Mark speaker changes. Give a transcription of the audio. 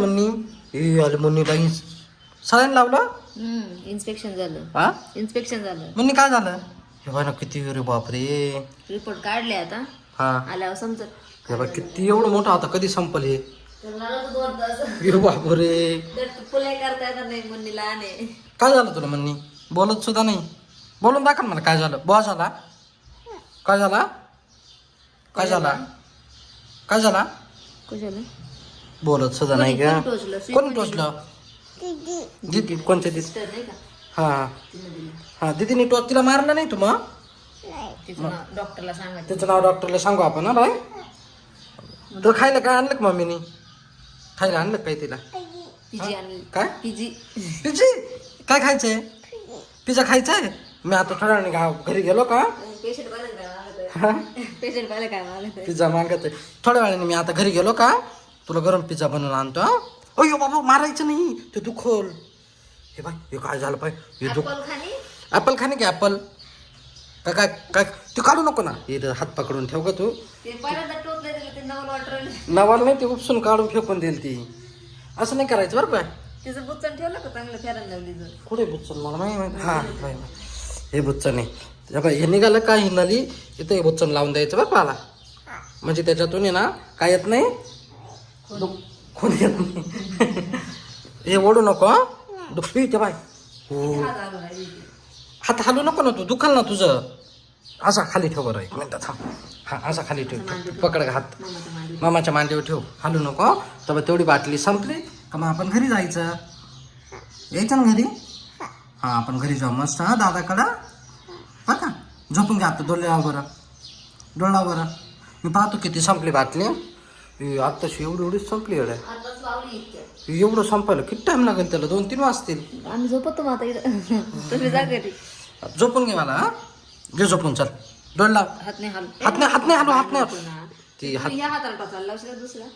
Speaker 1: मुन्नी अरे मुन्नीला सलाईन लावलं.
Speaker 2: इन्स्पेक्शन झालं.
Speaker 1: हा
Speaker 2: इन्स्पेक्शन झालं.
Speaker 1: मुन्नी काय झालं? हे बघ ना किती रे बापरे.
Speaker 2: रिपोर्ट काढले आता.
Speaker 1: हा
Speaker 2: आल्यावर समजत.
Speaker 1: हे बघ किती एवढं मोठं आता कधी संपल हे. हे बापरे.
Speaker 2: फुले करता येतात नाही मुन्नीला आणि
Speaker 1: काय झालं तुला मुन्नी? बोलत सुद्धा नाही. बोलून दाखव मला काय झालं. बॉस झाला काय झाला? काय झाला? काय झाला?
Speaker 2: कशाला
Speaker 1: बोलत सुद्धा नाही का? कोण टोचलं? दीदी कोणच्या दीदी?
Speaker 2: नाही का
Speaker 1: हा हा दीदीने टोच तिला मारलं नाही तू मग?
Speaker 2: डॉक्टरला सांगायचं.
Speaker 1: त्याचं नाव डॉक्टरला सांगू आपण. हा बाय तर खायला काय आणलं का मम्मीने? खायला आणलं काय तिला?
Speaker 2: पिजी आणि
Speaker 1: काय
Speaker 2: पिजी
Speaker 1: पिझ्झा काय खायचंय? पिझ्झा खायचाय. मी आता थोड्या वेळाने घरी गेलो का
Speaker 2: पेशंट पाहिलं काय मागत
Speaker 1: पिझ्झा मागत आहे. थोड्या वेळाने मी आता घरी गेलो का तुला गरम पिझ्झा बनवून आणतो. हा अयो बाबा मारायचं नाही ते दुखोल. हे बाय हे काय झालं पाय हे दुख. ॲपल खाणे की ॲपल काय काय काय ते काढू नको ना. हे हात पकडून ठेव का तू. नवाल नाही ते उपसून काढून फेकून देईल ती. असं नाही करायचं बरं काय.
Speaker 2: तिचं बुच्चन ठेवलं का चांगलं फेरायला लावली जर.
Speaker 1: कुठे बुच्चन मला माहिती. हा हे बुच्चन आहे. हे निघालं का ही नली इथं हे बुच्चन लावून द्यायचं बरं पाला. म्हणजे त्याच्यातून आहे ना काय येत नाही कोण येत नाही. हे ओढू नको. दुखी ते बाय हो हात हलू नको ना तू दुखाल ना तुझं. असा खाली ठेव बरं एक मिनटात. हा असा खाली ठेव पकड हात मामाच्या मांडीवर ठेव हलू नको. तर तेवढी बाटली संपली का मग आपण घरी जायचं. यायचं ना घरी. हा आपण घरी जाऊ मस्त. हा दादाकडं बरं का. झोपून घ्या आता. डोळे लाव बरं. डोळे लाव बरं. मी पाहतो किती संपली बाटली. आत्ताशी एवढी एवढीच संपली एवढ्या. एवढं संपायला किती टाइम लागेल त्याला? 2-3 वाजतील.
Speaker 2: आम्ही झोपतो मग आता इथं. तुम्ही जा घरी.
Speaker 1: झोपून घे मला. हा घे झोपून चल. डोळे लाव.
Speaker 2: हात नाही हालू.
Speaker 1: हात नाही हात नाही हालू हात नाही हालू. ती हात
Speaker 2: ह्या हाताला टाचायला लावशील दुसऱ्या.